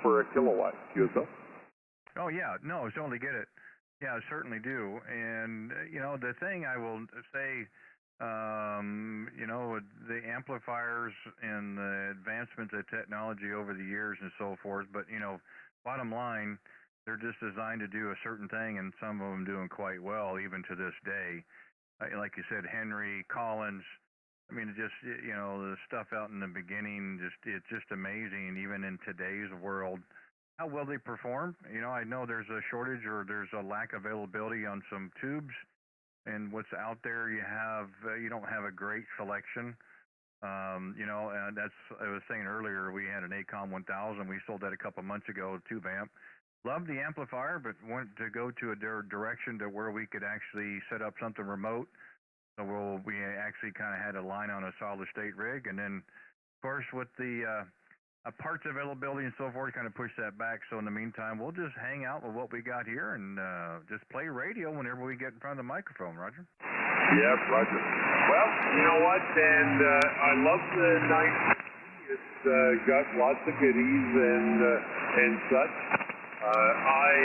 for a kilowatt, QSL. Oh, yeah. No, certainly get it. Yeah, I certainly do. And, the thing I will say, the amplifiers and the advancements of technology over the years and so forth, but, bottom line, they're just designed to do a certain thing, and some of them doing quite well, even to this day. Like you said, Henry, Collins, I mean, just, the stuff out in the beginning, it's just amazing, even in today's world, how well they perform. I know there's a shortage or there's a lack of availability on some tubes, and what's out there, you don't have a great selection. And that's, I was saying earlier, we had an ACOM 1000. We sold that a couple months ago, tube amp. Loved the amplifier, but wanted to go to a direction to where we could actually set up something remote. So we actually kind of had a line on a solid state rig, and then, of course, with the parts availability and so forth, kind of push that back. So in the meantime, we'll just hang out with what we got here and just play radio whenever we get in front of the microphone, Roger. Yeah, Roger. Well, you know what, and I love the 950. It's got lots of goodies and such. I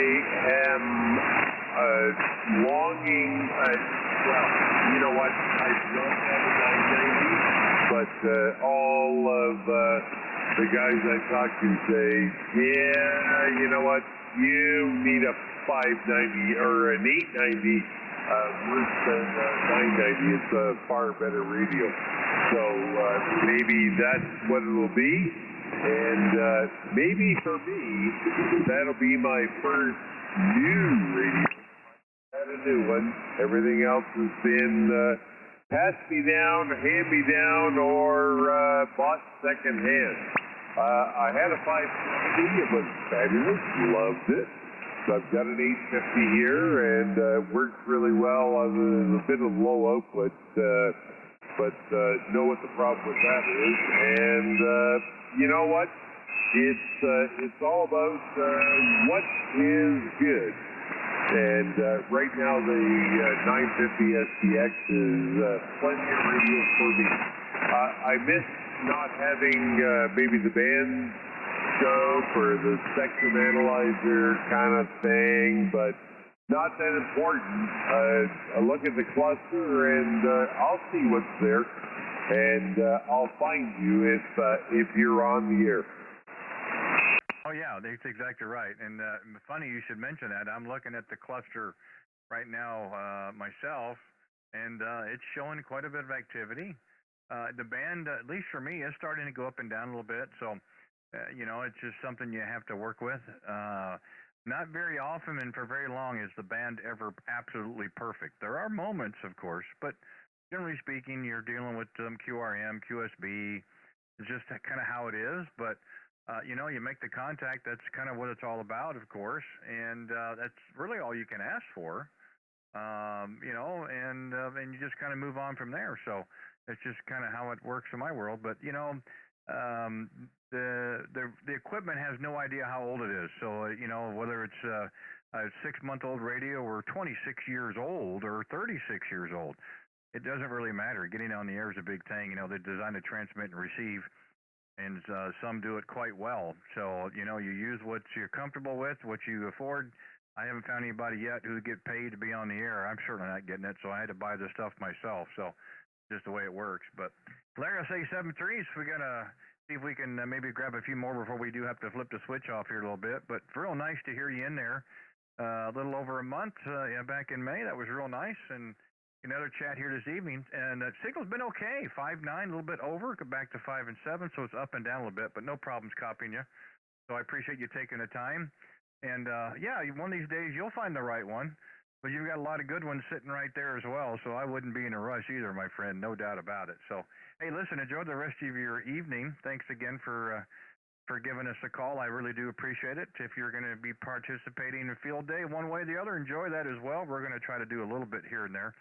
am longing, well, you know what, I'd love to have a 990, but all of the guys I talk to say, yeah, you know what, you need a 590 or an 890 worse than 990. It's a far better radio. So maybe that's what it'll be. And maybe for me, that'll be my first new radio. I had a new one. Everything else has been passed me down, hand me down, or bought second hand. I had a 550. It was fabulous. Loved it. So I've got an 850 here, and works really well. There's a bit of low output, but know what the problem with that is. And you know what? It's all about what is good. And right now the 950 STX is plenty of radio for me. I miss not having maybe the band scope or the spectrum analyzer kind of thing, but not that important. I look at the cluster and I'll see what's there, and I'll find you if you're on the air. Oh yeah, that's exactly right. And funny you should mention that. I'm looking at the cluster right now myself, and it's showing quite a bit of activity. The band, at least for me, is starting to go up and down a little bit. So, it's just something you have to work with. Not very often and for very long is the band ever absolutely perfect. There are moments, of course, but generally speaking, you're dealing with QRM, QSB. It's just kind of how it is. But you make the contact. That's kind of what it's all about, of course, and that's really all you can ask for. And you just kind of move on from there. So it's just kind of how it works in my world. But the equipment has no idea how old it is. So whether it's a 6-month-old radio or 26 years old or 36 years old, it doesn't really matter. Getting on the air is a big thing. They're designed to transmit and receive. And some do it quite well. So, you use what you're comfortable with, what you afford. I haven't found anybody yet who would get paid to be on the air. I'm certainly not getting it, so I had to buy the stuff myself. So, just the way it works. But, Larry, I say 7-3s. We got to see if we can maybe grab a few more before we do have to flip the switch off here a little bit. But real nice to hear you in there. A little over a month back in May. That was real nice. And another chat here this evening, and the signal's been okay. 5.9, a little bit over, go back to 5 and 7, so it's up and down a little bit, but no problems copying you. So I appreciate you taking the time. And one of these days you'll find the right one, but you've got a lot of good ones sitting right there as well. So I wouldn't be in a rush either, my friend, no doubt about it. So hey, listen, enjoy the rest of your evening. Thanks again for giving us a call. I really do appreciate it. If you're going to be participating in field day one way or the other, enjoy that as well. We're going to try to do a little bit here and there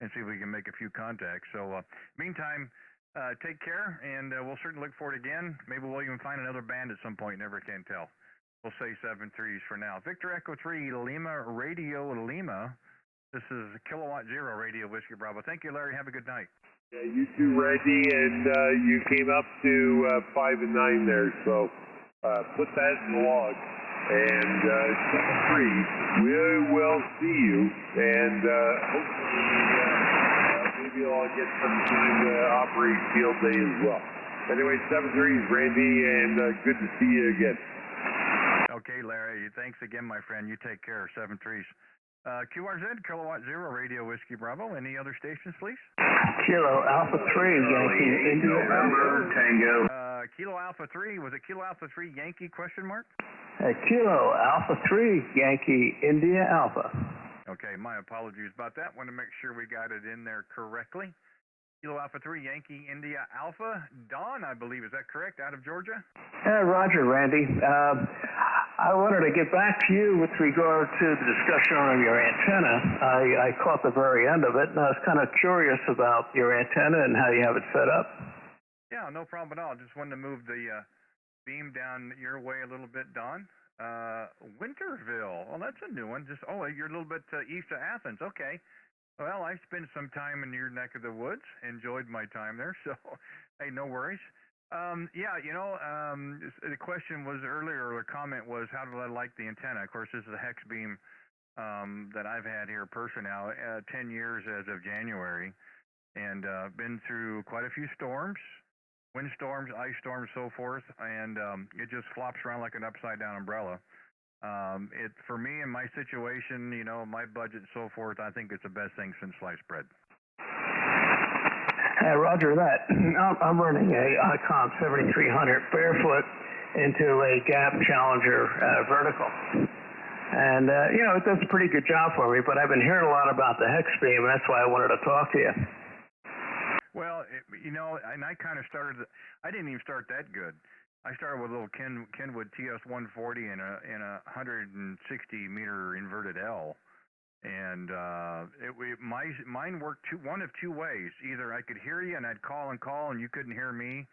and see if we can make a few contacts. So, meantime, take care, and we'll certainly look for it again. Maybe we'll even find another band at some point. Never can tell. We'll say 7-3s for now. Victor Echo 3, Lima Radio Lima. This is Kilowatt Zero Radio Whiskey Bravo. Thank you, Larry. Have a good night. Yeah, you too, Reggie. And you came up to 5 and 9 there, so Put that in the log. And 7-3, we will see you, and hopefully maybe I'll get some time to operate field day as well. Anyway, 7-3 is Randy, and good to see you again. Okay, Larry. Thanks again, my friend. You take care. 7-3s. QRZ, Kilowatt Zero, Radio Whiskey Bravo. Any other stations, please? Kilo Alpha 3, Yankee India November Tango. Kilo Alpha 3. Was it Kilo Alpha 3 Yankee question mark? Kilo Alpha 3, Yankee India Alpha. Okay, my apologies about that. Want to make sure we got it in there correctly. Kilo Alpha 3, Yankee India Alpha. Don, I believe, is that correct, out of Georgia? Roger, Randy. I wanted to get back to you with regard to the discussion on your antenna. I caught the very end of it, and I was kind of curious about your antenna and how you have it set up. Yeah, no problem at all. Just wanted to move the beam down your way a little bit, Don. Winterville. Oh, that's a new one. You're a little bit east of Athens. Okay. Well, I spent some time in your neck of the woods. Enjoyed my time there. So, hey, no worries. The question was earlier, or the comment was, how do I like the antenna? Of course, this is a hex beam that I've had here personally now, 10 years as of January, and been through quite a few storms, windstorms, ice storms, so forth, and it just flops around like an upside-down umbrella. For me, in my situation, my budget and so forth, I think it's the best thing since sliced bread. Roger that. I'm running a Icon 7300 barefoot into a Gap Challenger vertical. And, it does a pretty good job for me, but I've been hearing a lot about the hex beam, and that's why I wanted to talk to you. Well, and I kind of started, I didn't even start that good. I started with a little Kenwood TS-140 and a 160-meter inverted L. And mine worked one of two ways. Either I could hear you and I'd call and you couldn't hear me,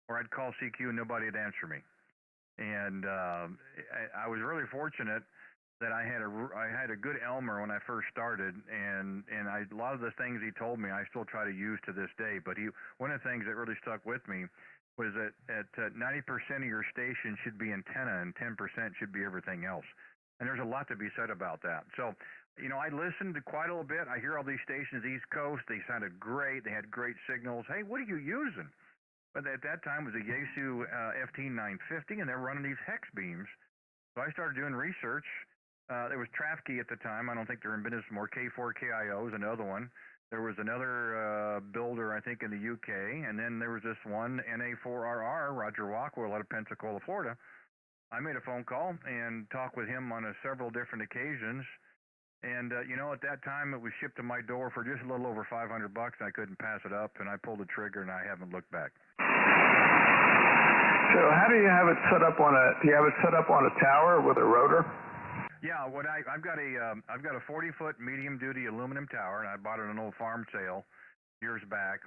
or I'd call CQ and nobody would answer me. And I was really fortunate that I had a good Elmer when I first started, and a lot of the things he told me I still try to use to this day. But one of the things that really stuck with me was that at 90% of your station should be antenna and 10% should be everything else. And there's a lot to be said about that. So, I listened to quite a little bit. I hear all these stations East Coast. They sounded great. They had great signals. Hey, what are you using? But at that time it was a Yaesu FT950, and they're running these hex beams. So I started doing research. There was Trafkey at the time. I don't think they're in business more. K4KIO is another one. There was another builder, I think, in the UK. And then there was this one, NA4RR, Roger Rockwell, out of Pensacola, Florida. I made a phone call and talked with him on several different occasions. And, at that time, it was shipped to my door for just a little over $500. I couldn't pass it up, and I pulled the trigger, and I haven't looked back. So how do you have it set up on do you have it set up on a tower with a rotor? Yeah, I've got a 40-foot medium-duty aluminum tower, and I bought it at an old farm sale years back.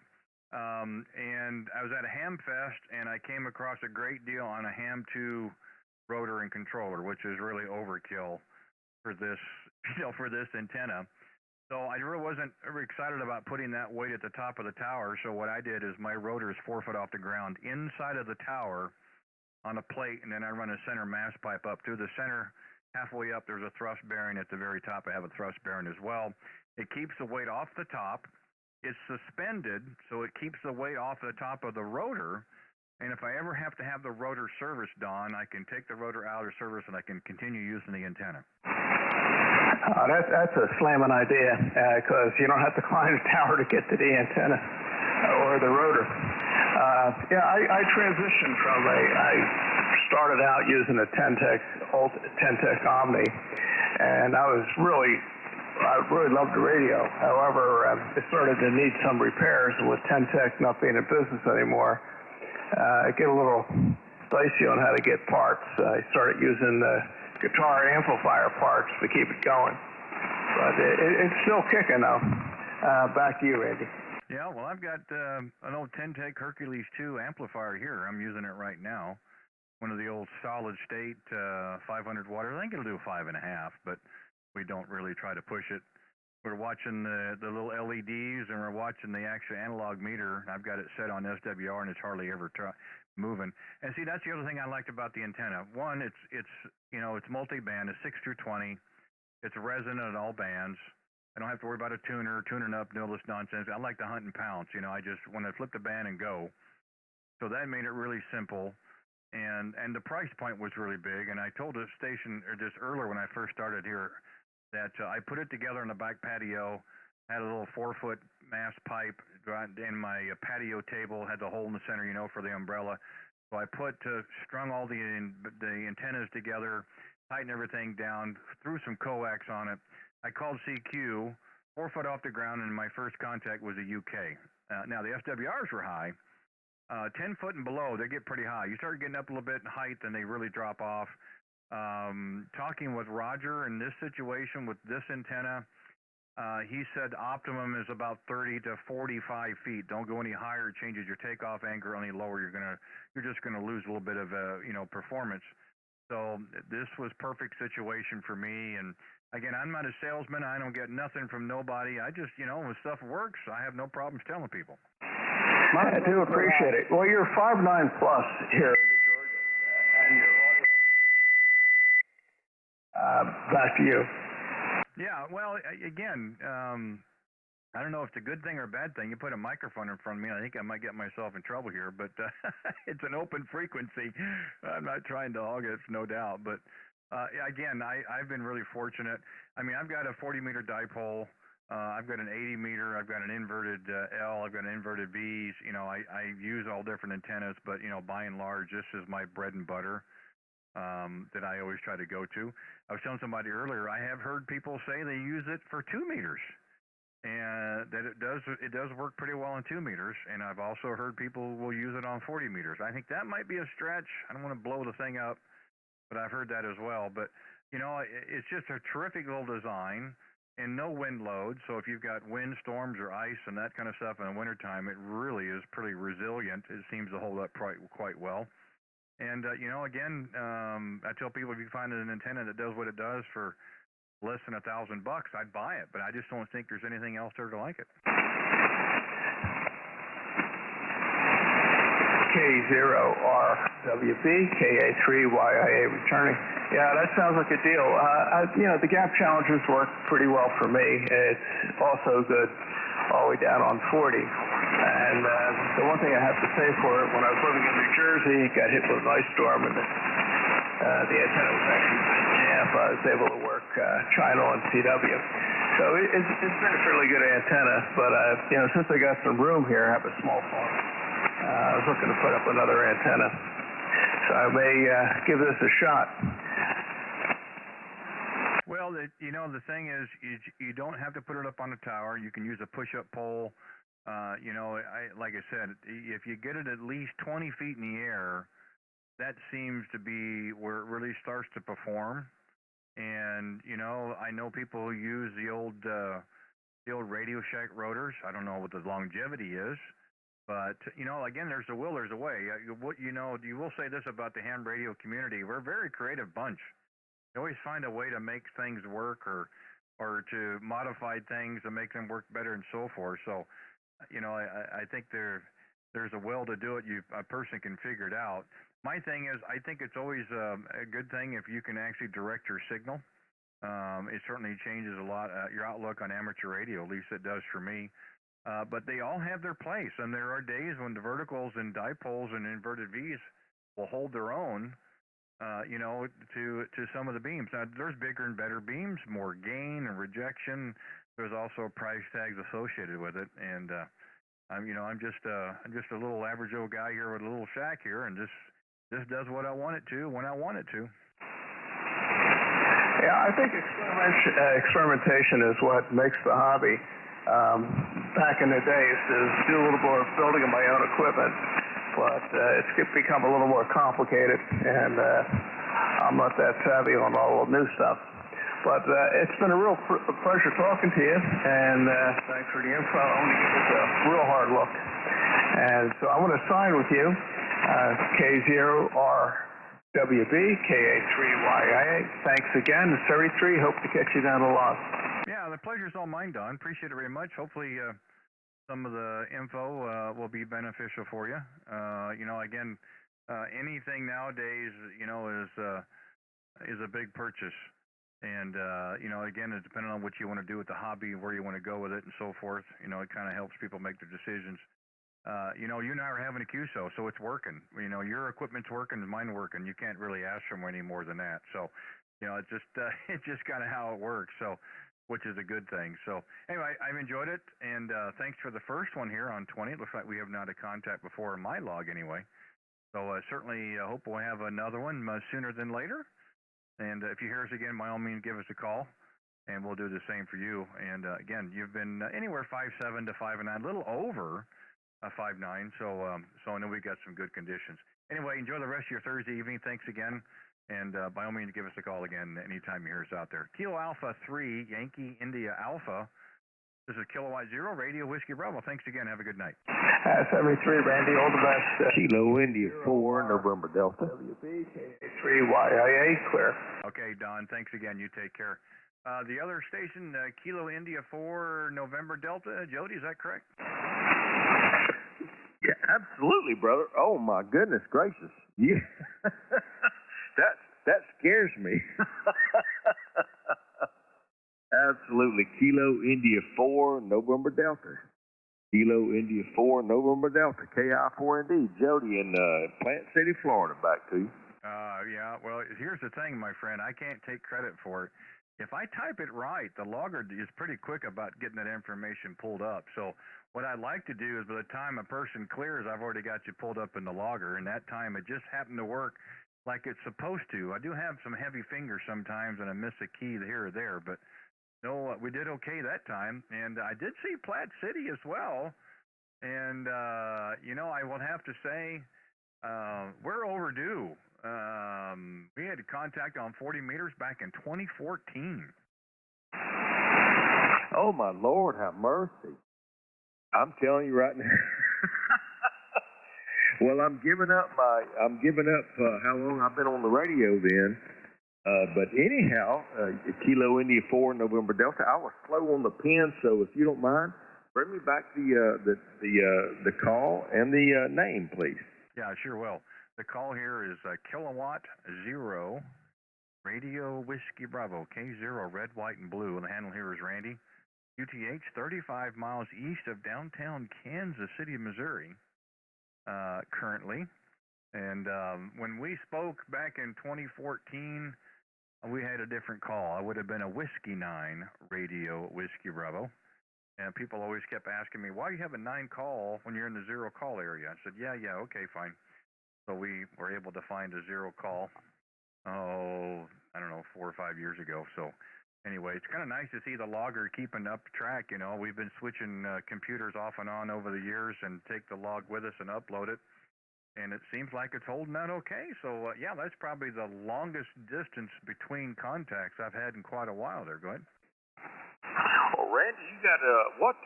And I was at a Ham Fest, and I came across a great deal on a Ham 2 rotor and controller, which is really overkill for this, for this antenna. So I really wasn't very excited about putting that weight at the top of the tower. So what I did is my rotor is 4 foot off the ground inside of the tower on a plate, and then I run a center mass pipe up through the center. Halfway up, there's a thrust bearing. At the very top, I have a thrust bearing as well. It keeps the weight off the top. It's suspended, so it keeps the weight off the top of the rotor. And if I ever have to have the rotor service, Don, I can take the rotor out of service and I can continue using the antenna. That's a slamming idea, because you don't have to climb the tower to get to the antenna or the rotor. I transitioned from I started out using a Ten-Tec Omni, and I really loved the radio. However, it started to need some repairs, and with Ten-Tec not being in business anymore, I get a little dicey on how to get parts. I started using the guitar amplifier parts to keep it going. But it's still kicking, though. Back to you, Randy. Yeah, well, I've got an old Ten-Tec Hercules 2 amplifier here. I'm using it right now. One of the old solid-state 500 watt. I think it'll do 5.5, but we don't really try to push it. We're watching the little LEDs, and we're watching the actual analog meter. I've got it set on SWR, and it's hardly ever moving. And see, that's the other thing I liked about the antenna. One, it's it's multi-band, it's 6 through 20, it's resonant at all bands. I don't have to worry about a tuning up, all this nonsense. I like to hunt and pounce. I just want to flip the band and go. So that made it really simple. And the price point was really big. And I told the station just earlier when I first started here that I put it together in the back patio, had a little 4-foot mast pipe in my patio table, had the hole in the center, for the umbrella. So I strung all the antennas together, tightened everything down, threw some coax on it. I called CQ, 4 foot off the ground, and my first contact was the UK. Now the FWRs were high. 10 foot and below, they get pretty high. You start getting up a little bit in height, and they really drop off. Talking with Roger in this situation with this antenna, he said optimum is about 30 to 45 feet. Don't go any higher; it changes your takeoff angle. Any lower, you're just gonna lose a little bit of performance. So this was perfect situation for me. And again, I'm not a salesman. I don't get nothing from nobody. I just when stuff works, I have no problems telling people. I do appreciate it. Well, you're 5'9" plus here in Georgia, and your audio is fantastic. Back to you. Yeah, well, again, I don't know if it's a good thing or a bad thing. You put a microphone in front of me, I think I might get myself in trouble here, but it's an open frequency. I'm not trying to hog it, no doubt. But again, I've been really fortunate. I mean, I've got a 40-meter dipole. I've got an 80-meter. I've got an inverted L. I've got an inverted V's. I use all different antennas, but, by and large, this is my bread and butter that I always try to go to. I was telling somebody earlier, I have heard people say they use it for 2 meters. And that it does work pretty well on 2 meters, and I've also heard people will use it on 40 meters. I think that might be a stretch. I don't want to blow the thing up, but I've heard that as well. But it's just a terrific little design, and no wind load. So if you've got wind storms or ice and that kind of stuff in the wintertime, it really is pretty resilient. It seems to hold up quite well. And again, I tell people if you find an antenna that does what it does for less than $1,000, I'd buy it, but I just don't think there's anything else there to like it. K0RWB, KA3YIA returning. Yeah, that sounds like a deal. The gap challenges work pretty well for me. It's also good all the way down on 40. And the one thing I have to say for it, when I was living in New Jersey, got hit with an ice storm, and the antenna was actually damp. I was able to work China on CW. So it's been a fairly good antenna, but since I got some room here, I have a small farm. I was looking to put up another antenna, so I may give this a shot. Well, the thing is, you don't have to put it up on a tower. You can use a push-up pole. Like I said, if you get it at least 20 feet in the air, that seems to be where it really starts to perform. And I know people who use the old Radio Shack rotors. I don't know what the longevity is. But, again, there's a will, there's a way. You will say this about the ham radio community. We're a very creative bunch. You always find a way to make things work or to modify things to make them work better and so forth. So, I think there's a will to do it. A person can figure it out. My thing is, I think it's always a good thing if you can actually direct your signal. It certainly changes a lot your outlook on amateur radio, at least it does for me. But they all have their place, and there are days when the verticals and dipoles and inverted V's will hold their own, to some of the beams. Now, there's bigger and better beams, more gain and rejection. There's also price tags associated with it, and I'm just a little average old guy here with a little shack here, and this does what I want it to when I want it to. Yeah, I think experimentation is what makes the hobby. Back in the day, I used to do a little more building of my own equipment, but it's become a little more complicated, and I'm not that savvy on all the new stuff. But it's been a real pleasure talking to you, and thanks for the info. I want to give this a real hard look. And so I want to sign with you, K0RWB, KA3YIA. Thanks again. It's 33. Hope to catch you down the lot. Yeah, the pleasure's all mine, Don. Appreciate it very much. Hopefully some of the info will be beneficial for you. Again, anything nowadays, is a big purchase. And again, it's depending on what you want to do with the hobby, where you want to go with it, and so forth. It kind of helps people make their decisions. You and I are having a QSO, so it's working. Your equipment's working, and mine working. You can't really ask for any more than that. So, it's just it's just kind of how it works. So, which is a good thing. So, anyway, I've enjoyed it, and thanks for the first one here on 20. It looks like we have not had contact before in my log anyway. So, certainly hope we'll have another one sooner than later. And if you hear us again, by all means, give us a call, and we'll do the same for you. And again, you've been anywhere 5'7" to 5'9", a little over 5'9", so I know we got some good conditions. Anyway, enjoy the rest of your Thursday evening. Thanks again, and by all means, give us a call again anytime you hear us out there. Kilo Alpha 3, Yankee India Alpha. This is Kilowatt Zero, Radio Whiskey Bravo. Thanks again. Have a good night. 73, Randy, all the best. Kilo India 4, November Delta. WB3YIA, clear. Okay, Don, thanks again. You take care. The other station, Kilo India 4, November Delta. Jody, is that correct? Yeah, absolutely, brother. Oh, my goodness gracious. Yeah. that scares me. Absolutely. Kilo India 4, November Delta. Kilo India 4, November Delta. KI4ND. Jody in Plant City, Florida. Back to you. Yeah, well, here's the thing, my friend. I can't take credit for it. If I type it right, the logger is pretty quick about getting that information pulled up. So what I'd like to do is by the time a person clears, I've already got you pulled up in the logger, and that time it just happened to work like it's supposed to. I do have some heavy fingers sometimes, and I miss a key here or there, but no, we did okay that time. And I did see Platte City as well. And, I will have to say, we're overdue. We had contact on 40 meters back in 2014. Oh, my Lord, have mercy. I'm telling you right now. Well, I'm giving up how long I've been on the radio then. But anyhow, Kilo India 4, November Delta. I was slow on the pen, so if you don't mind, bring me back the call and the name, please. Yeah, I sure will. The call here is Kilowatt Zero, Radio Whiskey Bravo, K0, red, white, and blue. And the handle here is Randy. UTH, 35 miles east of downtown Kansas City, Missouri, currently. And when we spoke back in 2014, we had a different call. I would have been a Whiskey 9 Radio Whiskey Bravo. And people always kept asking me, why do you have a 9 call when you're in the 0 call area? I said, yeah, okay, fine. So we were able to find a 0 call, I don't know, 4 or 5 years ago. So anyway, it's kind of nice to see the logger keeping up track. We've been switching computers off and on over the years and take the log with us and upload it. And it seems like it's holding out okay. So, yeah, that's probably the longest distance between contacts I've had in quite a while there. Go ahead. Well, Randy, you got what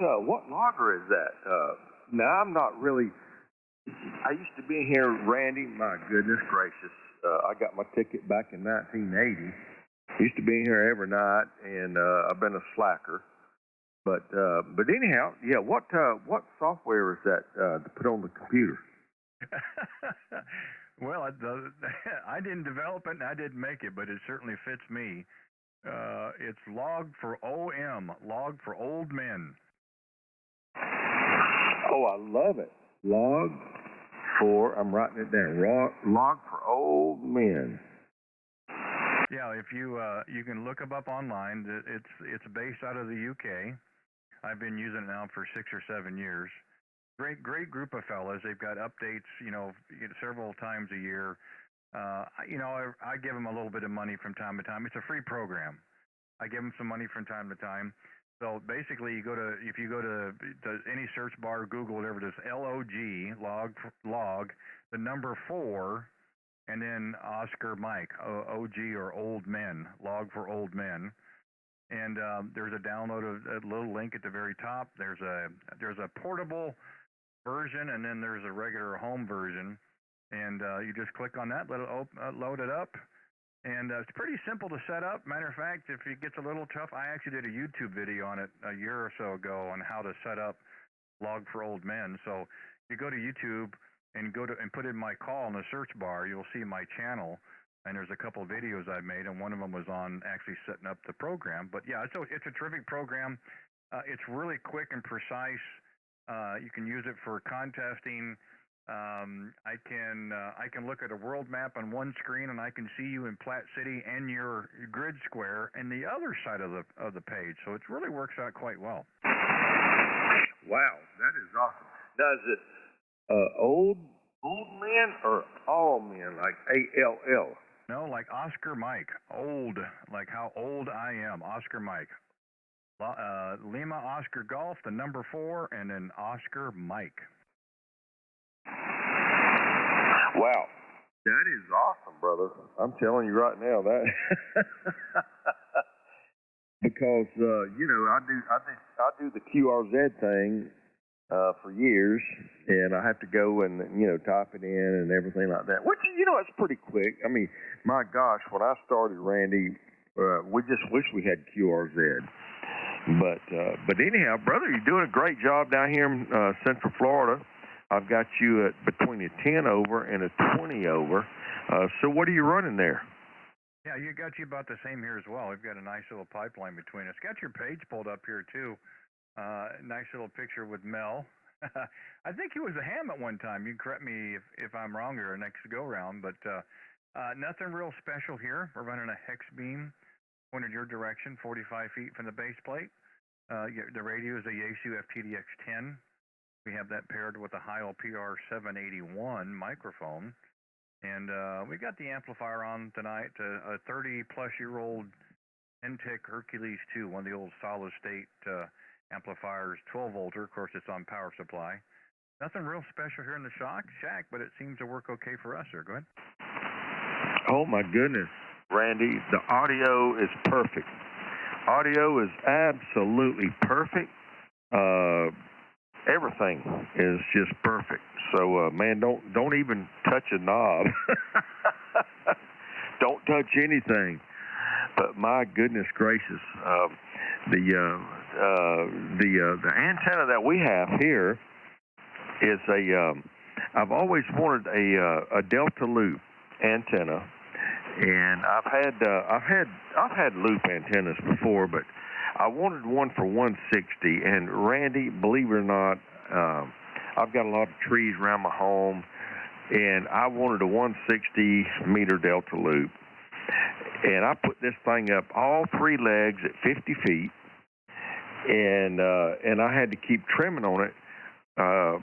logger is that? Now, I'm not really. I used to be here, Randy. My goodness gracious. I got my ticket back in 1980. Used to be here every night, and I've been a slacker. But anyhow, yeah. What software is that to put on the computer? Well, I didn't develop it and I didn't make it, but it certainly fits me. It's Log for OM, Log for Old Men. Oh, I love it. Log for, I'm writing it down, Log for Old Men. Yeah, if you can look them up online. It's based out of the UK. I've been using it now for 6 or 7 years. Great group of fellas. They've got updates, several times a year. I give them a little bit of money from time to time. It's a free program. I give them some money from time to time. So basically, if you go to any search bar, Google, whatever it is, LOG, log, the number 4, and then Oscar Mike, OG or Old Men, Log for Old Men. And there's a download of a little link at the very top. There's a portable version, and then there's a regular home version, and you just click on that, let it load it up, and it's pretty simple to set up. Matter of fact, if it gets a little tough, I actually did a YouTube video on it a year or so ago on how to set up Log for Old Men. So you go to YouTube, and put in my call in the search bar, you'll see my channel. And there's a couple of videos I made, and one of them was on actually setting up the program. But yeah, it's a terrific program. It's really quick and precise. You can use it for contesting. I can look at a world map on one screen, and I can see you in Platte City and your grid square in the other side of the page. So it really works out quite well. Wow, that is awesome. Now, is it old men or all men, like ALL? No, like Oscar Mike, old, like how old I am, Oscar Mike. Lima Oscar Golf, the number 4, and then Oscar Mike. Wow, that is awesome, brother. I'm telling you right now that because I do the QRZ thing for years, and I have to go and type it in and everything like that. Which it's pretty quick. I mean, my gosh, when I started, Randy, we just wish we had QRZ. But anyhow, brother, you're doing a great job down here in Central Florida. I've got you at between a 10 over and a 20 over. So what are you running there? Yeah, you got you about the same here as well. We've got a nice little pipeline between us. Got your page pulled up here too. Nice little picture with Mel. I think he was a ham at one time. You can correct me if I'm wrong here next go round, but nothing real special here. We're running a hex beam pointed your direction, 45 feet from the base plate. The radio is a Yaesu FTDX10. We have that paired with a Heil PR781 microphone. And we got the amplifier on tonight, a 30-plus-year-old Entech Hercules 2, one of the old solid-state amplifiers, 12-volter. Of course, it's on power supply. Nothing real special here in the shack, but it seems to work okay for us, sir. Go ahead. Oh, my goodness, Randy, the audio is perfect. Audio is absolutely perfect. Everything is just perfect. So, man, don't even touch a knob. Don't touch anything. But my goodness gracious, the antenna that we have here is I've always wanted a Delta Loop antenna, and I've had loop antennas before, but I wanted one for 160. And Randy, believe it or not, I've got a lot of trees around my home, and I wanted a 160 meter Delta Loop. And I put this thing up all 3 legs at 50 feet, and I had to keep trimming on it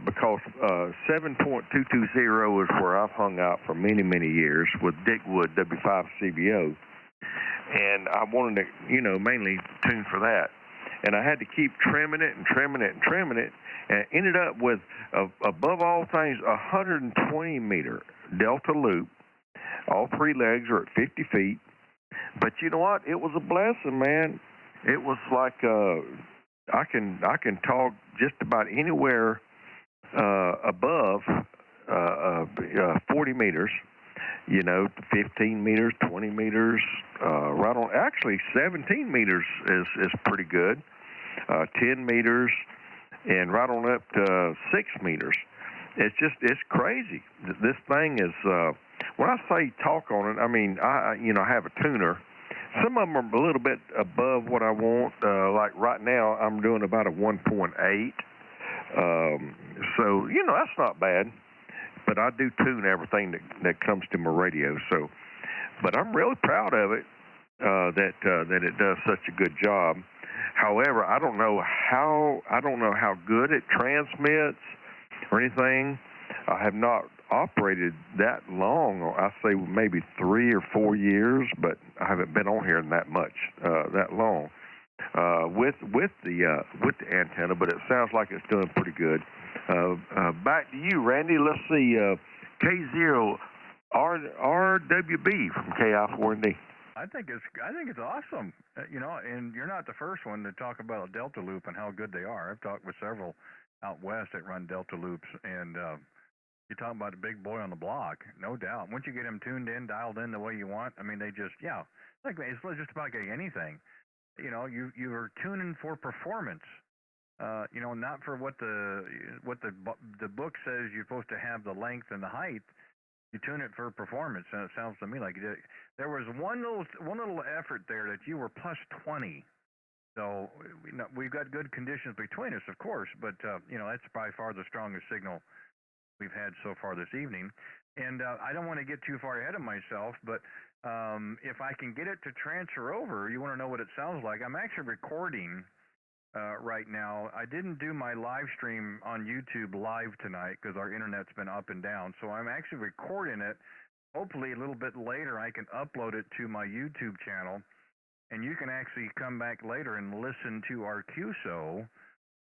because 7.220 is where I've hung out for many, many years with Dick Wood W5 CBO. And I wanted to, mainly tune for that. And I had to keep trimming it and trimming it and trimming it, and ended up with, above all things, a 120 meter Delta Loop. All 3 legs are at 50 feet. But you know what? It was a blessing, man. It was like I can talk just about anywhere above 40 meters. 15 meters, 20 meters, right on. Actually, 17 meters is pretty good. 10 meters, and right on up to 6 meters. It's crazy. This thing is. When I say talk on it, I mean I have a tuner. Some of them are a little bit above what I want. Like right now, I'm doing about a 1.8. So that's not bad. But I do tune everything that comes to my radio. So, but I'm really proud of it that it does such a good job. However, I don't know how good it transmits or anything. I have not operated that long. I say maybe 3 or 4 years, but I haven't been on here that much, that long with the antenna. But it sounds like it's doing pretty good. Back to you, Randy. Let's see, K0 RWB from KI4ND. I think it's awesome. And you're not the first one to talk about Delta Loop and how good they are. I've talked with several out west that run Delta Loops, and you're talking about a big boy on the block, no doubt. Once you get them tuned in, dialed in the way you want, I mean, they just, it's just about getting anything. You are tuning for performance. not for what the book says you're supposed to have the length and the height. You tune it for performance, and it sounds to me like there was one little effort there that you were plus 20. So we've got good conditions between us, of course, but that's by far the strongest signal we've had so far this evening. And I don't want to get too far ahead of myself, but if I can get it to transfer over, you want to know what it sounds like. I'm actually recording right now. I didn't do my live stream on YouTube live tonight because our internet's been up and down. So I'm actually recording it. Hopefully a little bit later I can upload it to my YouTube channel, and you can actually come back later and listen to our QSO.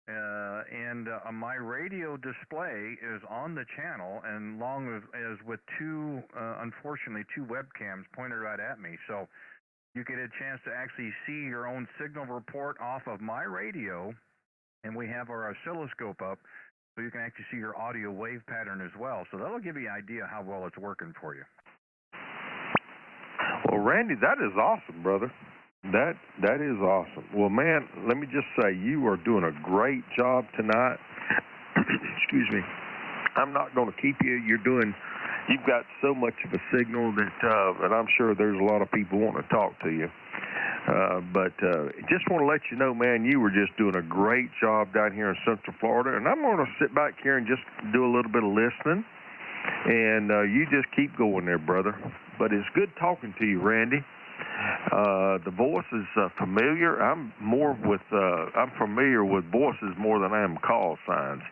And my radio display is on the channel, and along as with unfortunately, two webcams pointed right at me. So you get a chance to actually see your own signal report off of my radio, and we have our oscilloscope up, so you can actually see your audio wave pattern as well. So that'll give you an idea how well it's working for you. Well, Randy, that is awesome, brother. That is awesome. Well, man, let me just say, you are doing a great job tonight. Excuse me. I'm not going to keep you. You've got so much of a signal that, and I'm sure there's a lot of people wanting to talk to you. But just want to let you know, man, you were just doing a great job down here in Central Florida. And I'm going to sit back here and just do a little bit of listening. And you just keep going there, brother. But it's good talking to you, Randy. The voice is familiar. I'm familiar with voices more than I am call signs.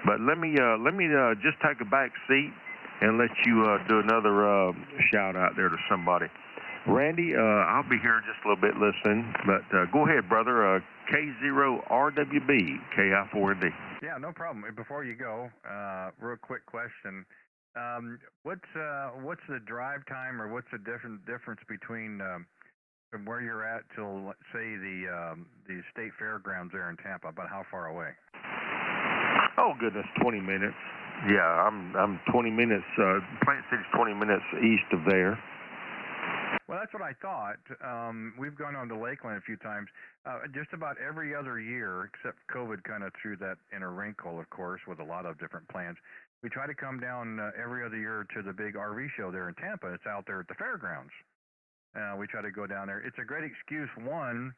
But let me just take a back seat and let you do another shout out there to somebody. Randy, I'll be here just a little bit listening, but go ahead, brother. K0RWB, KI4ND. Yeah, no problem. Before you go, real quick question. What's the drive time, or what's the difference between from where you're at till, let's say, the state fairgrounds there in Tampa? About how far away? Oh goodness, 20 minutes. Yeah, I'm 20 minutes. Plant City's 20 minutes east of there. Well, that's what I thought. We've gone on to Lakeland a few times. Just about every other year, except COVID kind of threw that in a wrinkle, of course, with a lot of different plans. We try to come down every other year to the big RV show there in Tampa. It's out there at the fairgrounds. We try to go down there. It's a great excuse, one,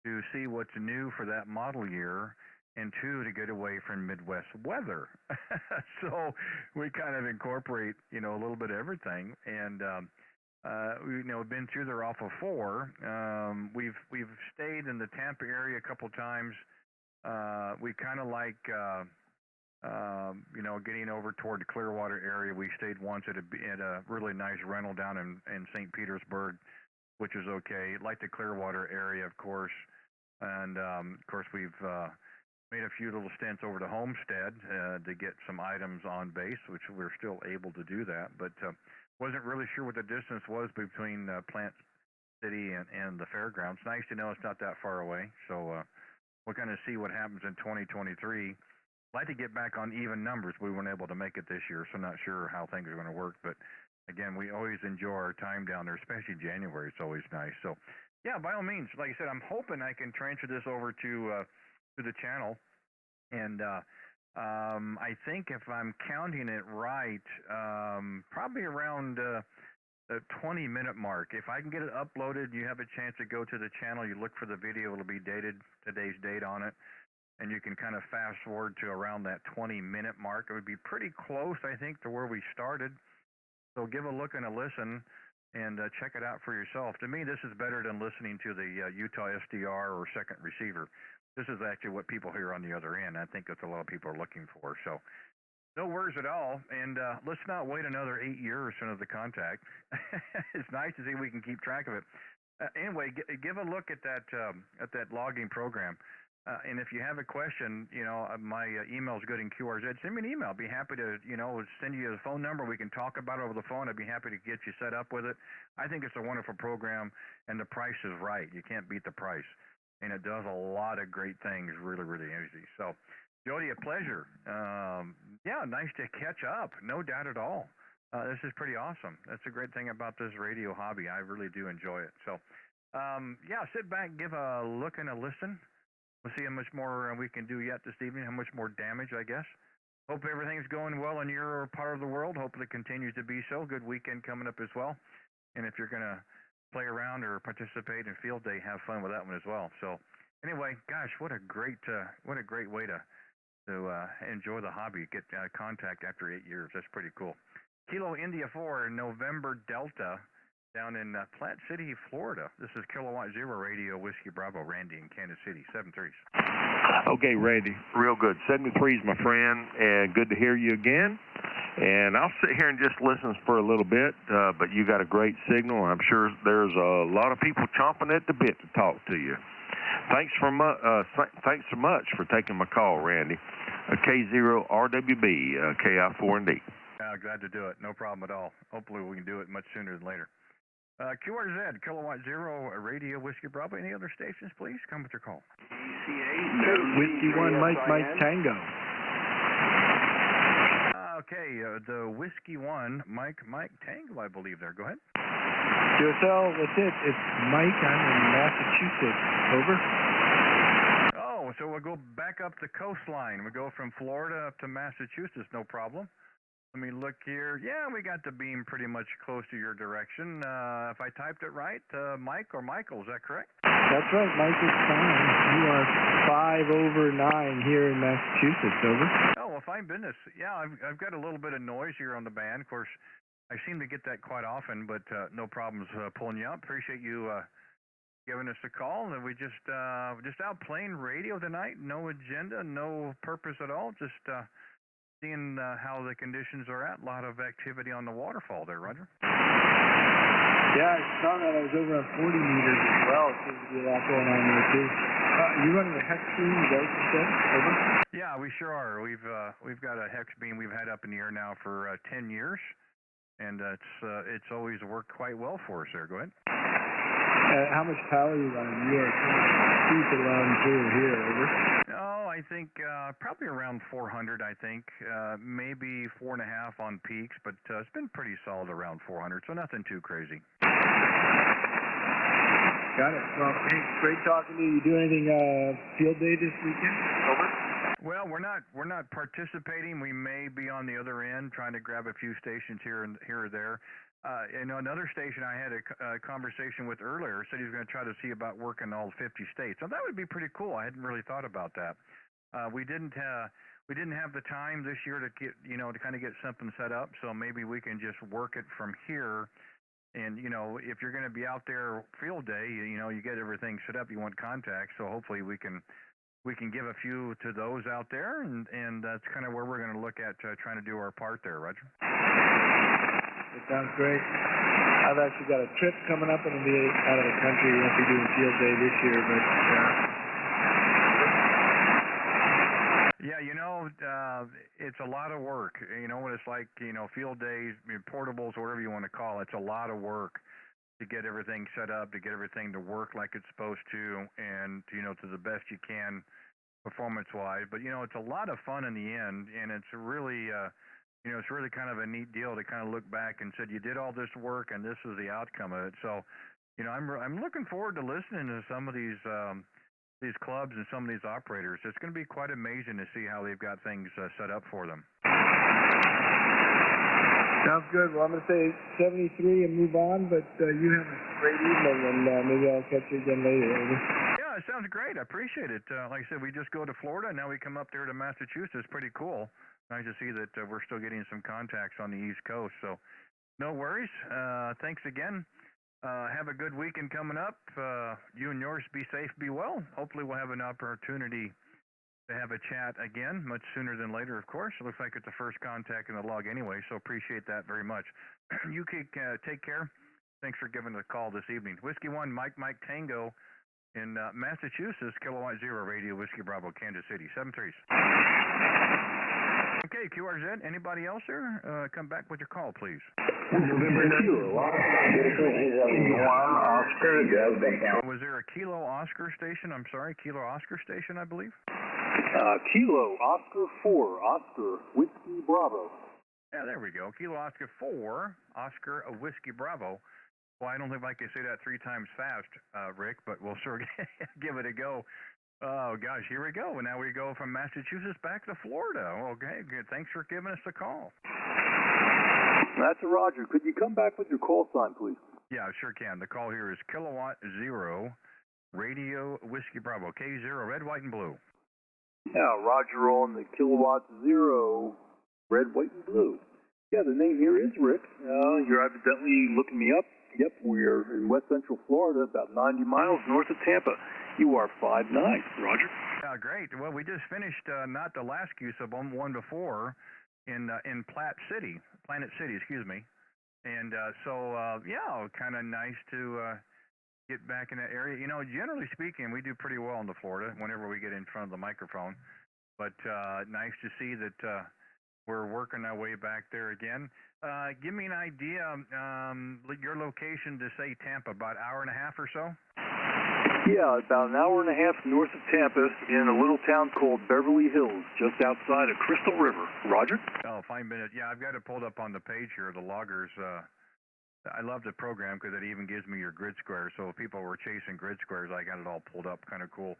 to see what's new for that model year, and two, to get away from Midwest weather. So we kind of incorporate, a little bit of everything. And we've been through there off of 4. We've stayed in the Tampa area a couple times. We kind of like, getting over toward the Clearwater area. We stayed once at a really nice rental down in St. Petersburg, which is okay. Like the Clearwater area, of course. And, of course, we've made a few little stints over to Homestead to get some items on base, which we're still able to do that. But wasn't really sure what the distance was between Plant City and the fairgrounds. Nice to know it's not that far away. So we'll kind of see what happens in 2023. I'd like to get back on even numbers. We weren't able to make it this year, so not sure how things are going to work. But again, we always enjoy our time down there, especially January. It's always nice. So yeah, by all means, like I said, I'm hoping I can transfer this over to the channel. And I think if I'm counting it right, probably around the 20-minute mark. If I can get it uploaded, you have a chance to go to the channel. You look for the video. It'll be dated, today's date on it. And you can kind of fast forward to around that 20-minute mark. It would be pretty close, I think, to where we started. So give a look and a listen and check it out for yourself. To me, this is better than listening to the Utah SDR or second receiver. This is actually what people hear on the other end. I think that's what a lot of people are looking for. So no worries at all. And let's not wait another 8 years for the contact. It's nice to see we can keep track of it. Anyway, give a look at that logging program. And if you have a question, my email is good in QRZ. Send me an email. I'd be happy to, send you a phone number. We can talk about it over the phone. I'd be happy to get you set up with it. I think it's a wonderful program, and the price is right. You can't beat the price. And it does a lot of great things really, really easy. So, Jody, a pleasure. Nice to catch up. No doubt at all. This is pretty awesome. That's a great thing about this radio hobby. I really do enjoy it. So, sit back, give a look and a listen. we'll see how much more we can do yet this evening, how much more damage, I guess. Hope everything's going well in your part of the world. Hopefully it continues to be so. Good weekend coming up as well. And if you're going to play around or participate in field day, have fun with that one as well. So anyway, gosh, what a great way to enjoy the hobby, get contact after 8 years. That's pretty cool. Kilo India 4, November Delta, down in Plant City, Florida. This is Kilowatt Zero Radio, Whiskey Bravo, Randy in Kansas City, 7-3s. Okay, Randy, real good. 73's, my friend, and good to hear you again. And I'll sit here and just listen for a little bit, but you got a great signal, and I'm sure there's a lot of people chomping at the bit to talk to you. Thanks so much for taking my call, Randy. K0RWB, KI4ND. Glad to do it. No problem at all. Hopefully we can do it much sooner than later. QRZ, Kilowatt Zero Radio, Whiskey Bravo. Any other stations, please? Come with your call. Whiskey 1, Mike Tango. Okay, the Whiskey 1, Mike Tango, I believe there. Go ahead. QSL, that's it. It's Mike. I'm in Massachusetts. Over. Oh, so we'll go back up the coastline. We'll go from Florida up to Massachusetts, no problem. Let me look here. Yeah, we got the beam pretty much close to your direction. If I typed it right, Mike or Michael, is that correct? That's right, Mike is fine. You are 5/9 here in Massachusetts, over. Oh, well, fine business. Yeah, I've got a little bit of noise here on the band. Of course, I seem to get that quite often, but no problems pulling you up. Appreciate you giving us a call. And we just out playing radio tonight. No agenda, no purpose at all. Just seeing how the conditions are at. A lot of activity on the waterfall there, Roger. Yeah, I saw that. I was over on 40 meters as well. It seems to be a lot going on there, too. You running a hex beam? Is that what you said? Over? Yeah, we sure are. We've got a hex beam we've had up in the air now for 10 years, and it's always worked quite well for us there. Go ahead. How much power are you running? You are deep around here, over. Oh, I think probably around 400, I think. Maybe 4.5 on peaks, but it's been pretty solid around 400, so nothing too crazy. Got it. Well, hey, great talking to you. You do anything field day this weekend? Over. Well, we're not participating. We may be on the other end trying to grab a few stations here or there. Another station I had a conversation with earlier said he was going to try to see about working all 50 states. So that would be pretty cool. I hadn't really thought about that. We didn't have the time this year to get to kind of get something set up. So maybe we can just work it from here. And if you're going to be out there field day, you get everything set up. You want contacts. So hopefully we can give a few to those out there, and that's kind of where we're going to look at trying to do our part there, Roger. It sounds great. I've actually got a trip coming up, and I'll be out of the country. We won't be doing field day this year, but yeah, it's a lot of work. What it's like, field days, portables, whatever you want to call it. It's a lot of work to get everything set up, to get everything to work like it's supposed to, and to the best you can performance-wise. But it's a lot of fun in the end, and it's really it's really kind of a neat deal to kind of look back and said you did all this work and this was the outcome of it. So, I'm looking forward to listening to some of these clubs and some of these operators. It's going to be quite amazing to see how they've got things set up for them. Sounds good. Well, I'm going to say 73 and move on, but you have a great evening, and maybe I'll catch you again later. Over. Yeah, it sounds great. I appreciate it. Like I said, we just go to Florida, and now we come up there to Massachusetts. Pretty cool. Nice to see that we're still getting some contacts on the East Coast. So no worries. Thanks again. Have a good weekend coming up. You and yours be safe, be well. Hopefully we'll have an opportunity to have a chat again much sooner than later, of course. It looks like it's the first contact in the log anyway, so appreciate that very much. You take care. Thanks for giving us a call this evening. Whiskey 1, Mike Tango in Massachusetts, Kilowatt Zero Radio, Whiskey Bravo, Kansas City, 7-3s. Okay, QRZ, anybody else there? Come back with your call, please. Was there a Kilo Oscar station? I'm sorry, Kilo Oscar station, I believe? Kilo Oscar 4, Oscar Whiskey Bravo. Yeah, there we go. Kilo Oscar 4, Oscar of Whiskey Bravo. Well, I don't think I can say that 3 times fast, Rick, but we'll sure give it a go. Oh gosh, here we go. Now we go from Massachusetts back to Florida. Okay, good. Thanks for giving us the call. That's a Roger. Could you come back with your call sign, please? Yeah, sure can. The call here is Kilowatt Zero, Radio Whiskey Bravo, K0, red, white, and blue. Yeah, Roger on the Kilowatt Zero, red, white, and blue. Yeah, the name here is Rick. You're evidently looking me up. Yep, we're in West Central Florida, about 90 miles north of Tampa. You are 5'9", Roger. Great. Well, we just finished not the last Q sub one before in Planet City, excuse me. And yeah, kind of nice to get back in that area. You know, generally speaking, we do pretty well in Florida whenever we get in front of the microphone. But nice to see that we're working our way back there again. Give me an idea, your location to, say, Tampa, about an hour and a half or so? Yeah, about an hour and a half north of Tampa in a little town called Beverly Hills, just outside of Crystal River. Roger? Oh, 5 minutes. Yeah, I've got it pulled up on the page here, the loggers. I love the program because it even gives me your grid squares. So if people were chasing grid squares, I got it all pulled up. Kind of cool.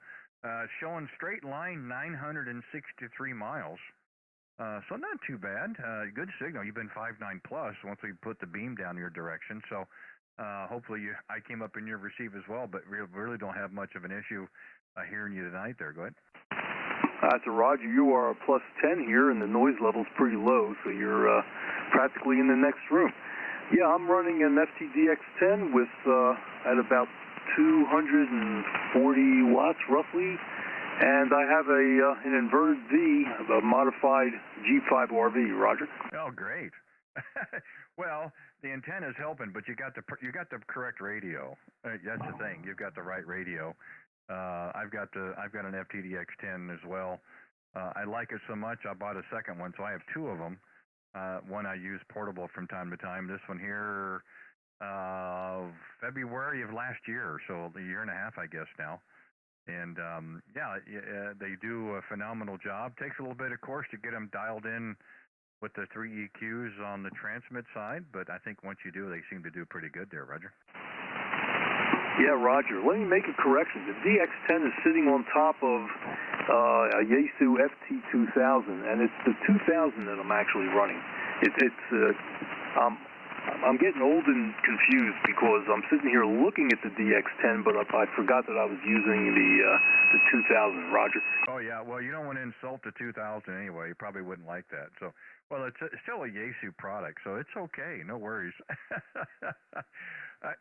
Showing straight line 963 miles. So not too bad. Good signal. You've been 5.9 plus once we put the beam down your direction. So hopefully I came up in your receive as well, but we really don't have much of an issue hearing you tonight there. Go ahead. That's a Roger. You are a plus 10 here, and the noise level's pretty low, so you're practically in the next room. Yeah, I'm running an FTDX10 with at about 240 watts roughly, and I have an inverted V, a modified G5 RV. Roger. Oh, great. Well, the antenna's helping, but you got the correct radio. That's the thing. You've got the right radio. I've got an FTDX10 as well. I like it so much I bought a second one, so I have two of them. One I use portable from time to time. This one here, February of last year, so a year and a half, I guess now. And yeah, they do a phenomenal job. Takes a little bit, of course, to get them dialed in with the 3 EQs on the transmit side, but I think once you do, they seem to do pretty good there, Roger. Yeah, Roger. Let me make a correction. The DX10 is sitting on top of a Yaesu FT2000, and it's the 2000 that I'm actually running. I'm getting old and confused because I'm sitting here looking at the DX10, but I forgot that I was using the 2000. Roger. Oh yeah. Well, you don't want to insult the 2000 anyway. You probably wouldn't like that. So, well, it's still a Yaesu product, so it's okay. No worries.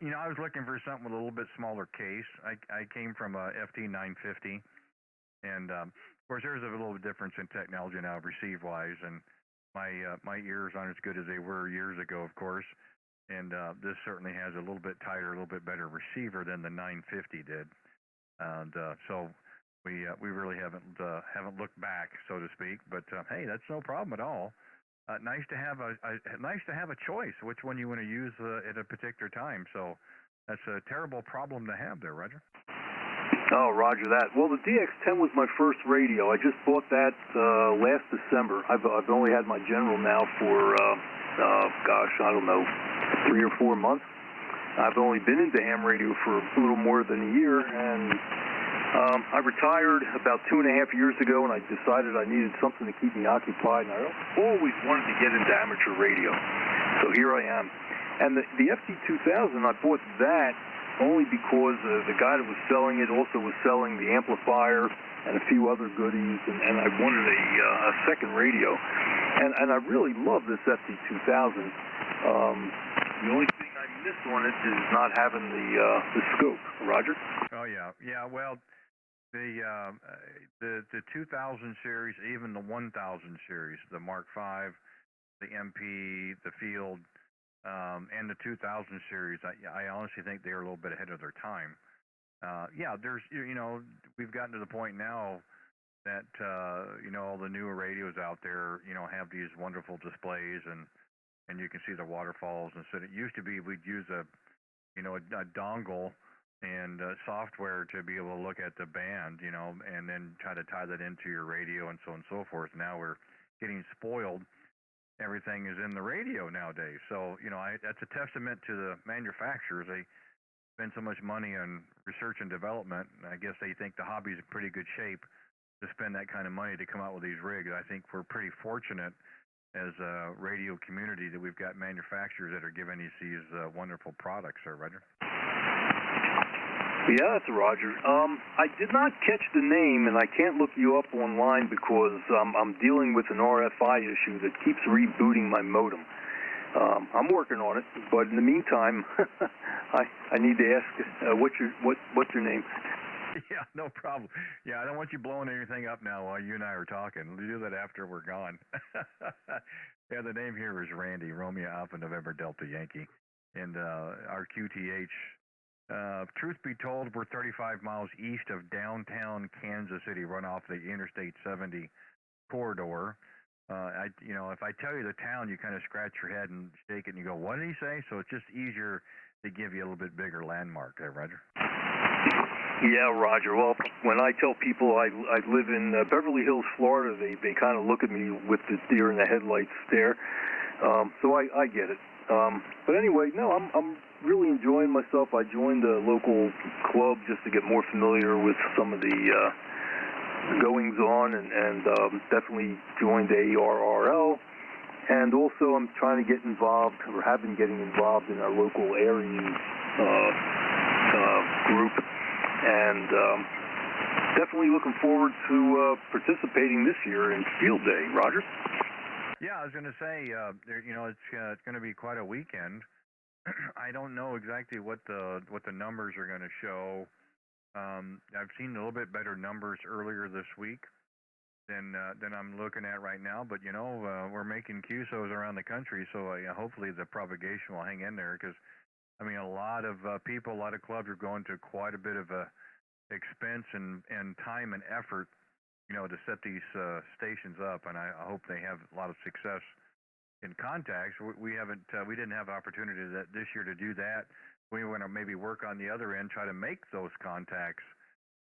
You know, I was looking for something with a little bit smaller case. I came from a FT950, and of course there's a little difference in technology now, receive-wise, and my ears aren't as good as they were years ago, of course. And this certainly has a little bit tighter, a little bit better receiver than the 950 did. And so we really haven't looked back, so to speak. But hey, that's no problem at all. Nice to have a choice which one you want to use at a particular time. So that's a terrible problem to have there, Roger. Oh, Roger that. Well, the DX10 was my first radio. I just bought that last December. I've only had my General now for, gosh, I don't know, 3 or 4 months. I've only been into ham radio for a little more than a year, and I retired about 2.5 years ago, and I decided I needed something to keep me occupied, and I always wanted to get into amateur radio. So here I am. And the FT2000, I bought that only because the guy that was selling it also was selling the amplifier and a few other goodies, and I wanted a second radio. And I really love this FT2000. The only thing I miss on it is not having the scope. Roger? Oh, yeah. Yeah, well, the 2000 series, even the 1000 series, the Mark V, the MP, the Field, and the 2000 series, I honestly think they're a little bit ahead of their time. Yeah, there's, we've gotten to the point now that, all the newer radios out there, have these wonderful displays and you can see the waterfalls. And so it used to be we'd use a dongle and software to be able to look at the band, and then try to tie that into your radio and so on and so forth. Now we're getting spoiled. Everything is in the radio nowadays. So, that's a testament to the manufacturers. spend so much money on research and development. And I guess they think the hobby's in pretty good shape to spend that kind of money to come out with these rigs. I think we're pretty fortunate as a radio community that we've got manufacturers that are giving us these wonderful products, sir, Roger. Yeah, that's Roger. I did not catch the name, and I can't look you up online because I'm dealing with an RFI issue that keeps rebooting my modem. I'm working on it, but in the meantime, I need to ask what's your name? Yeah, no problem. Yeah, I don't want you blowing anything up now while you and I are talking. We'll do that after we're gone. Yeah, the name here is Randy, Romeo Alpha November Delta Yankee, and our QTH. Truth be told, we're 35 miles east of downtown Kansas City, run off the Interstate 70 corridor. If I tell you the town, you kind of scratch your head and shake it, and you go, "What did he say?" So it's just easier to give you a little bit bigger landmark there, Roger. Yeah, Roger. Well, when I tell people I live in Beverly Hills, Florida, they kind of look at me with the deer in the headlights stare. So I get it. But anyway, no, I'm really enjoying myself. I joined a local club just to get more familiar with some of the goings on, and definitely joined ARRL. And also, I'm trying to get involved, or have been getting involved in our local area group. And definitely looking forward to participating this year in Field Day, Roger. Yeah, I was going to say, it's going to be quite a weekend. I don't know exactly what the numbers are going to show. I've seen a little bit better numbers earlier this week than I'm looking at right now. But we're making QSOs around the country, so hopefully the propagation will hang in there, because I mean, a lot of people, a lot of clubs are going to quite a bit of expense and time and effort, to set these stations up, and I hope they have a lot of success in contacts. We didn't have opportunity this year to do that. We want to maybe work on the other end, try to make those contacts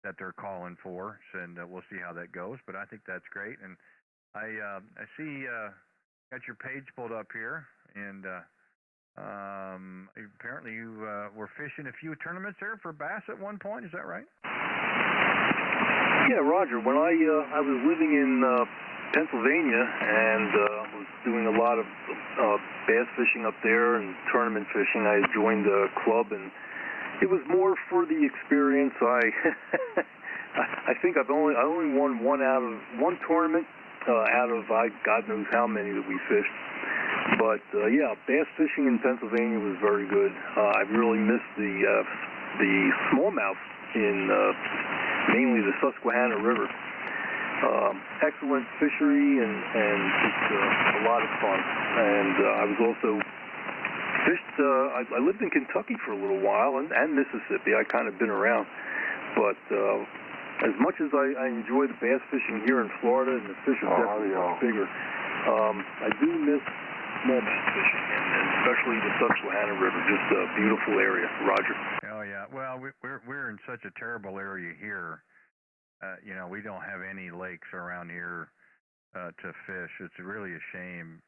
that they're calling for, and we'll see how that goes. But I think that's great, and I see got your page pulled up here, and apparently you were fishing a few tournaments there for bass at one point. Is that right? Yeah, Roger. When I was living in Pennsylvania and was doing a lot of bass fishing up there and tournament fishing, I joined a club, and it was more for the experience. I think I only won one tournament out of God knows how many that we fished. But yeah, bass fishing in Pennsylvania was very good. I really missed the smallmouth in mainly the Susquehanna River. Excellent fishery and just a lot of fun. And I was also fished. I lived in Kentucky for a little while and Mississippi. I kind of been around, but as much as I enjoy the bass fishing here in Florida, and the fish are definitely much bigger, I do miss smallmouth fishing, and especially the Susquehanna River. Just a beautiful area, Roger. Oh yeah. Well, we're in such a terrible area here. We don't have any lakes around here to fish. It's really a shame.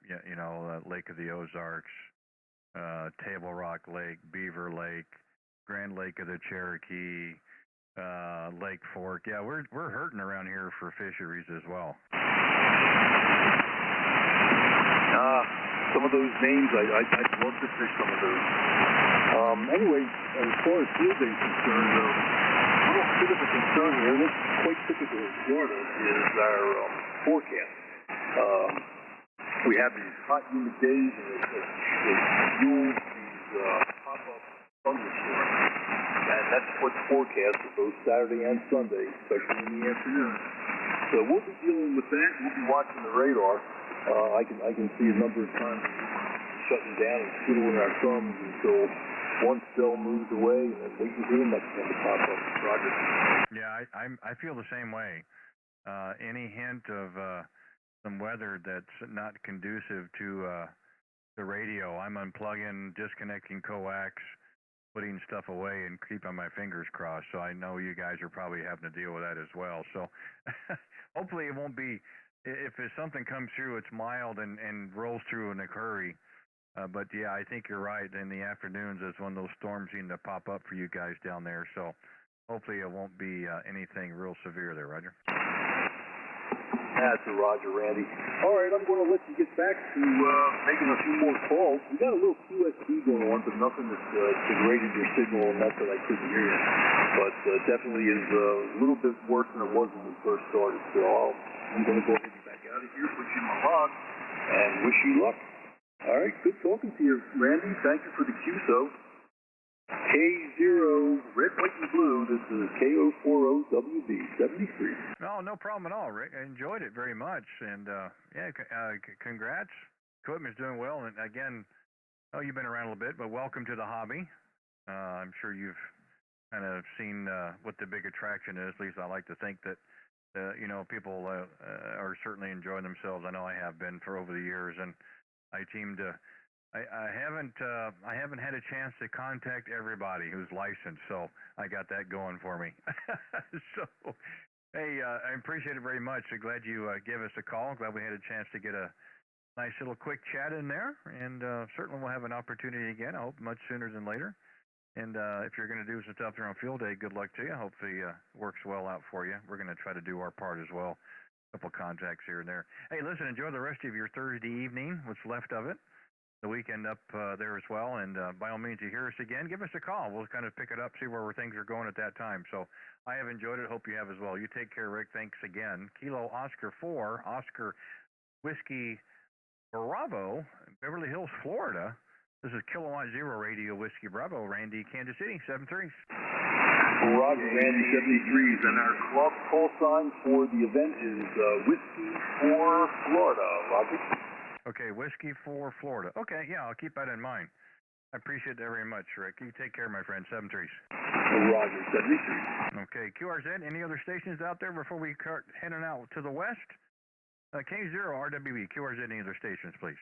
Lake of the Ozarks, Table Rock Lake, Beaver Lake, Grand Lake of the Cherokee, Lake Fork. Yeah, we're hurting around here for fisheries as well. Some of those names, I'd love to fish some of those. Anyway, as far as Field Day is concerned, a little bit of a concern here, and it's quite typical in Florida, is our forecast. We have these hot, humid days, and it fuels these pop-up thunderstorms. And that's what's forecast for both Saturday and Sunday, especially in the afternoon. So we'll be dealing with that. We'll be watching the radar. I can see a number of times shutting down and twiddling our thumbs until one cell moves away, and then waiting for the next one to pop up. Roger. Yeah, I feel the same way. Any hint of some weather that's not conducive to the radio, I'm unplugging, disconnecting coax, putting stuff away, and keeping my fingers crossed. So I know you guys are probably having to deal with that as well. So hopefully it won't be. If something comes through, it's mild and rolls through in a hurry. But yeah, I think you're right. In the afternoons is when those storms seem to pop up for you guys down there. So hopefully it won't be anything real severe there, Roger. That's a Roger, Randy. All right, I'm going to let you get back to making a few more calls. We got a little QSB going on, but nothing that degraded your signal enough that I couldn't hear you. But definitely is a little bit worse than it was when we first started. So I'm going to go ahead and get back out of here, put you in my log, and wish you luck. All right, good talking to you, Randy. Thank you for the QSO. K0, red, white, and blue. This is KO40WB73. No problem at all, Rick. I enjoyed it very much. And, congrats. Equipment's doing well. And again, you've been around a little bit, but welcome to the hobby. I'm sure you've kind of seen what the big attraction is. At least I like to think that, people are certainly enjoying themselves. I know I have been for over the years. And I teamed I haven't had a chance to contact everybody who's licensed, so I got that going for me. So, hey, I appreciate it very much. I'm glad you gave us a call. Glad we had a chance to get a nice little quick chat in there, and certainly we'll have an opportunity again. I hope much sooner than later. And if you're going to do some stuff there on field day, good luck to you. Hopefully it works well out for you. We're going to try to do our part as well. A couple contacts here and there. Hey, listen, enjoy the rest of your Thursday evening, what's left of it. The weekend up there as well, and by all means, you hear us again, give us a call. We'll kind of pick it up, see where things are going at that time. So I have enjoyed it. Hope you have as well. You take care, Rick. Thanks again. Kilo Oscar 4, Oscar Whiskey Bravo, Beverly Hills, Florida. This is Kilowatt Zero Radio Whiskey Bravo, Randy, Kansas City, 73s. Roger, Randy, 73s, and our club call sign for the event is Whiskey for Florida. Roger. Okay, Whiskey for Florida. Okay, yeah, I'll keep that in mind. I appreciate that very much, Rick. You take care, my friend. 73s. Roger, 73s. Okay, QRZ, any other stations out there before we start heading out to the west? K0 RWB, QRZ, any other stations, please?